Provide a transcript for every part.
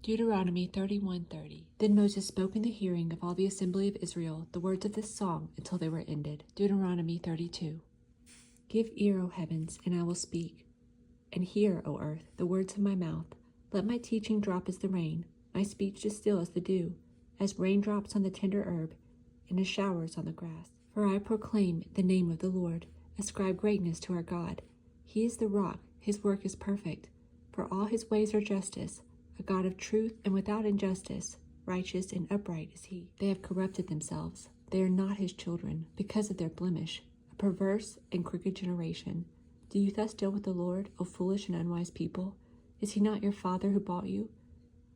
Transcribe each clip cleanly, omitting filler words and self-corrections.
Deuteronomy 31:30. Then Moses spoke in the hearing of all the assembly of Israel the words of this song until they were ended. Deuteronomy 32. Give ear, O heavens, and I will speak, and hear, O earth, the words of my mouth. Let my teaching drop as the rain, my speech distill as the dew, as raindrops on the tender herb, and as showers on the grass. For I proclaim the name of the Lord. Ascribe greatness to our God. He is the rock, his work is perfect. For all his ways are justice, a God of truth and without injustice. Righteous and upright is he. They have corrupted themselves. They are not his children, because of their blemish, a perverse and crooked generation. Do you thus deal with the Lord, O foolish and unwise people? Is he not your father who bought you?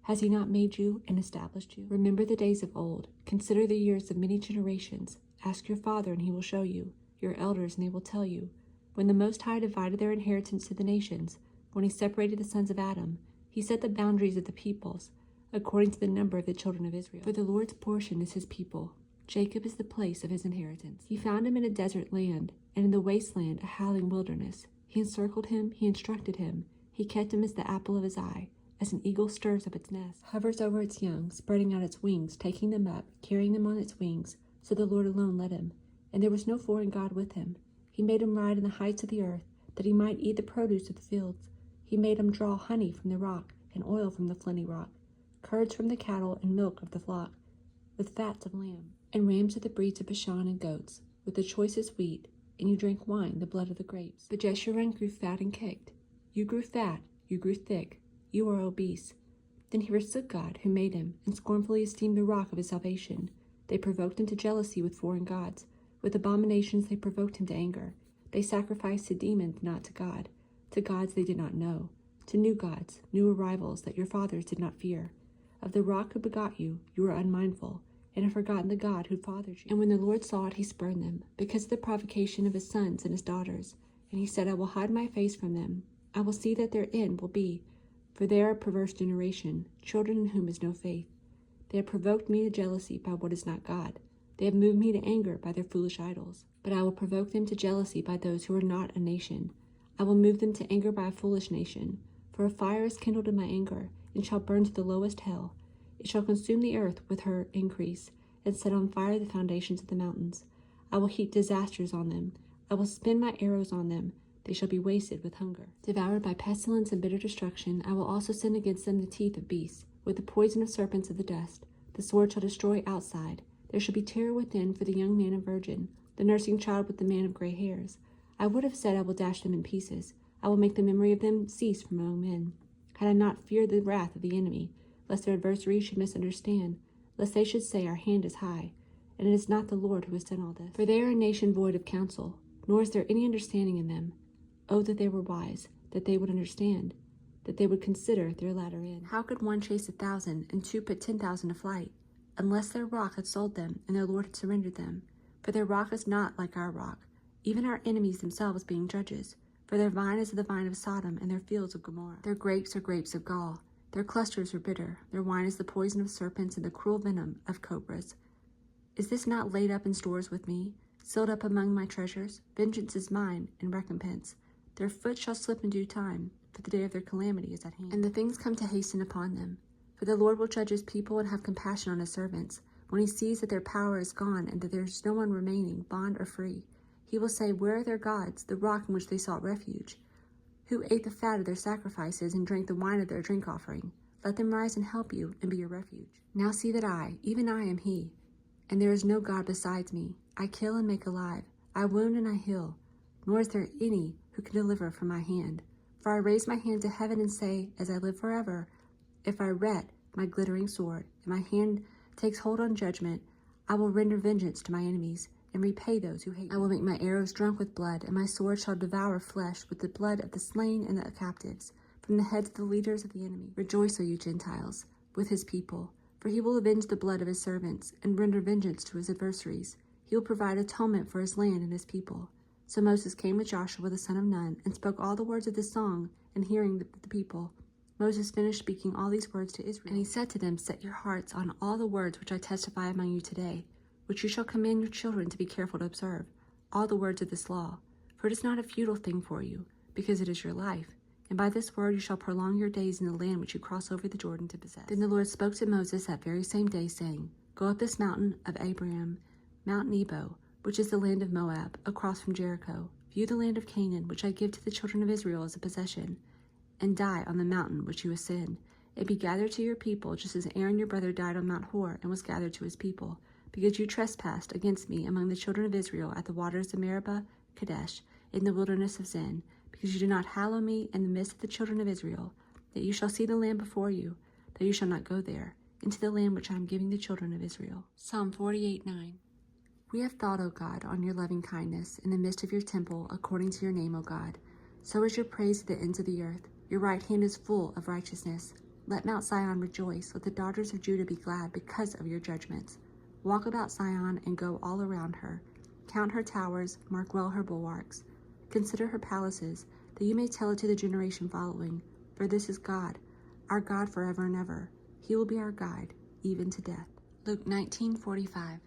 Has he not made you and established you? Remember the days of old. Consider the years of many generations. Ask your father, and he will show you, your elders, and they will tell you. When the Most High divided their inheritance to the nations, when he separated the sons of Adam, he set the boundaries of the peoples, according to the number of the children of Israel. For the Lord's portion is his people. Jacob is the place of his inheritance. He found him in a desert land, and in the wasteland a howling wilderness. He encircled him, he instructed him. He kept him as the apple of his eye, as an eagle stirs up its nest, hovers over its young, spreading out its wings, taking them up, carrying them on its wings. So the Lord alone led him, and there was no foreign god with him. He made him ride in the heights of the earth, that he might eat the produce of the fields. He made him draw honey from the rock, and oil from the flinty rock, curds from the cattle, and milk of the flock, with fats of lamb, and rams of the breeds of Bashan, and goats, with the choicest wheat, and you drank wine, the blood of the grapes. But Jeshurun grew fat and kicked. You grew fat, you grew thick, you are obese. Then he forsook God, who made him, and scornfully esteemed the rock of his salvation. They provoked him to jealousy with foreign gods. With abominations they provoked him to anger. They sacrificed to demons, not to God, to gods they did not know, to new gods, new arrivals that your fathers did not fear. Of the rock who begot you, you were unmindful, and have forgotten the God who fathered you. And when the Lord saw it, he spurned them, because of the provocation of his sons and his daughters. And he said, I will hide my face from them. I will see that their end will be, for they are a perverse generation, children in whom is no faith. They have provoked me to jealousy by what is not God. They have moved me to anger by their foolish idols. But I will provoke them to jealousy by those who are not a nation. I will move them to anger by a foolish nation. For a fire is kindled in my anger, and shall burn to the lowest hell. It shall consume the earth with her increase, and set on fire the foundations of the mountains. I will heap disasters on them. I will spin my arrows on them. They shall be wasted with hunger. Devoured by pestilence and bitter destruction, I will also send against them the teeth of beasts, with the poison of serpents of the dust. The sword shall destroy outside. There shall be terror within for the young man and virgin, the nursing child with the man of gray hairs. I would have said, I will dash them in pieces. I will make the memory of them cease from among men. Had I not feared the wrath of the enemy, lest their adversaries should misunderstand, lest they should say, our hand is high, and it is not the Lord who has done all this. For they are a nation void of counsel, nor is there any understanding in them. Oh, that they were wise, that they would understand, that they would consider their latter end. How could one chase 1,000, and two put 10,000 to flight, unless their rock had sold them, and their Lord had surrendered them? For their rock is not like our rock, even our enemies themselves being judges. For their vine is the vine of Sodom, and their fields of Gomorrah. Their grapes are grapes of gall. Their clusters are bitter. Their wine is the poison of serpents, and the cruel venom of cobras. Is this not laid up in stores with me, sealed up among my treasures? Vengeance is mine, and recompense. Their foot shall slip in due time, for the day of their calamity is at hand. And the things come to hasten upon them. For the Lord will judge his people and have compassion on his servants, when he sees that their power is gone, and that there is no one remaining, bond or free. He will say, where are their gods, the rock in which they sought refuge? Who ate the fat of their sacrifices, and drank the wine of their drink offering? Let them rise and help you, and be your refuge. Now see that I, even I, am he, and there is no God besides me. I kill and make alive. I wound and I heal, nor is there any who can deliver from my hand. For I raise my hand to heaven and say, as I live forever, if I whet my glittering sword, and my hand takes hold on judgment, I will render vengeance to my enemies, and repay those who hate me. I will make my arrows drunk with blood, and my sword shall devour flesh with the blood of the slain and the captives, from the heads of the leaders of the enemy. Rejoice, O you Gentiles, with his people, for he will avenge the blood of his servants, and render vengeance to his adversaries. He will provide atonement for his land and his people. So Moses came with Joshua the son of Nun, and spoke all the words of this song in hearing the people. Moses finished speaking all these words to Israel. And he said to them, set your hearts on all the words which I testify among you today, which you shall command your children to be careful to observe, all the words of this law. For it is not a futile thing for you, because it is your life. And by this word you shall prolong your days in the land which you cross over the Jordan to possess. Then the Lord spoke to Moses that very same day, saying, Go up this mountain of Abraham, Mount Nebo, which is the land of Moab, across from Jericho. View the land of Canaan, which I give to the children of Israel as a possession, and die on the mountain which you ascend. And be gathered to your people, just as Aaron your brother died on Mount Hor, and was gathered to his people, because you trespassed against me among the children of Israel at the waters of Meribah, Kadesh, in the wilderness of Zin, because you did not hallow me in the midst of the children of Israel, that you shall see the land before you, though you shall not go there, into the land which I am giving the children of Israel. Psalm 48:9. We have thought, O God, on your loving kindness in the midst of your temple, according to your name, O God. So is your praise to the ends of the earth. Your right hand is full of righteousness. Let Mount Zion rejoice. Let the daughters of Judah be glad because of your judgments. Walk about Zion and go all around her. Count her towers, mark well her bulwarks. Consider her palaces, that you may tell it to the generation following. For this is God, our God forever and ever. He will be our guide, even to death. Luke 19:45.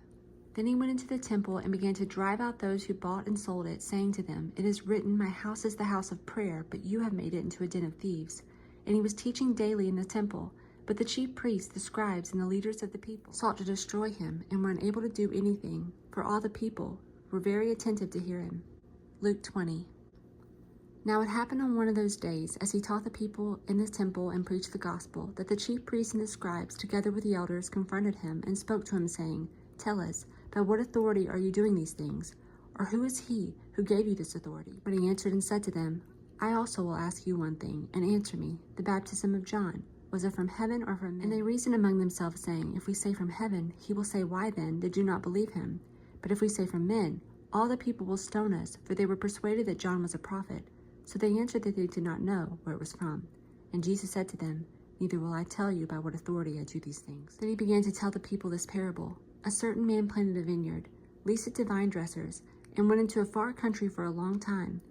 Then he went into the temple and began to drive out those who bought and sold it, saying to them, It is written, My house is the house of prayer, but you have made it into a den of thieves. And he was teaching daily in the temple. But the chief priests, the scribes, and the leaders of the people sought to destroy him, and were unable to do anything, for all the people were very attentive to hear him. Luke 20. Now it happened on one of those days, as he taught the people in the temple and preached the gospel, that the chief priests and the scribes, together with the elders, confronted him and spoke to him, saying, Tell us, by what authority are you doing these things? Or who is he who gave you this authority? But he answered and said to them, I also will ask you one thing, and answer me. The baptism of John, was it from heaven or from men? And they reasoned among themselves, saying, If we say from heaven, he will say, Why then did you not believe him? But if we say from men, all the people will stone us, for they were persuaded that John was a prophet. So they answered that they did not know where it was from. And Jesus said to them, Neither will I tell you by what authority I do these things. Then he began to tell the people this parable. A certain man planted a vineyard, leased it to vine dressers, and went into a far country for a long time.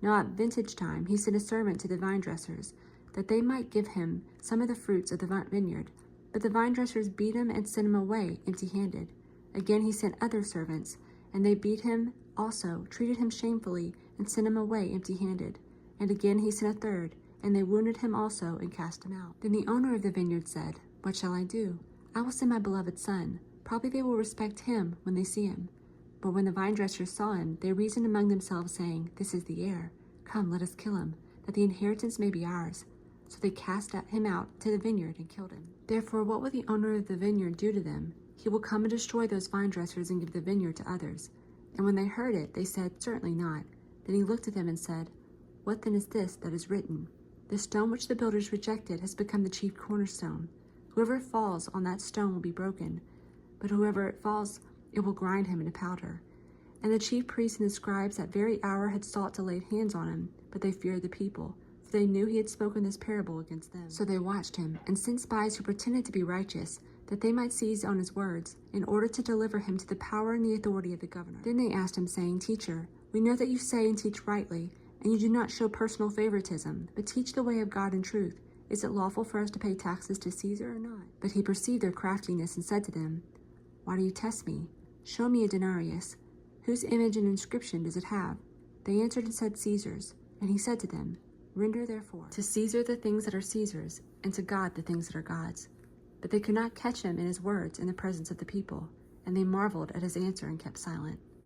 Now at vintage time he sent a servant to the vine dressers, that they might give him some of the fruits of the vineyard. But the vine dressers beat him and sent him away empty-handed. Again he sent other servants, and they beat him also, treated him shamefully, and sent him away empty-handed. And again he sent a third, and they wounded him also, and cast him out. Then the owner of the vineyard said, What shall I do? I will send my beloved son. Probably they will respect him when they see him. But when the vine dressers saw him, they reasoned among themselves, saying, This is the heir. Come, let us kill him, that the inheritance may be ours. So they cast him out to the vineyard and killed him. Therefore, what will the owner of the vineyard do to them? He will come and destroy those vine dressers and give the vineyard to others. And when they heard it, they said, Certainly not. Then he looked at them and said, What then is this that is written? The stone which the builders rejected has become the chief cornerstone. Whoever falls on that stone will be broken, but whoever it falls, it will grind him into powder. And the chief priests and the scribes that very hour had sought to lay hands on him, but they feared the people, for they knew he had spoken this parable against them. So they watched him, and sent spies who pretended to be righteous, that they might seize on his words, in order to deliver him to the power and the authority of the governor. Then they asked him, saying, Teacher, we know that you say and teach rightly, and you do not show personal favoritism, but teach the way of God in truth. Is it lawful for us to pay taxes to Caesar or not? But he perceived their craftiness and said to them, Why do you test me? Show me a denarius. Whose image and inscription does it have? They answered and said, Caesar's. And he said to them, Render therefore to Caesar the things that are Caesar's, and to God the things that are God's. But they could not catch him in his words in the presence of the people, and they marveled at his answer and kept silent.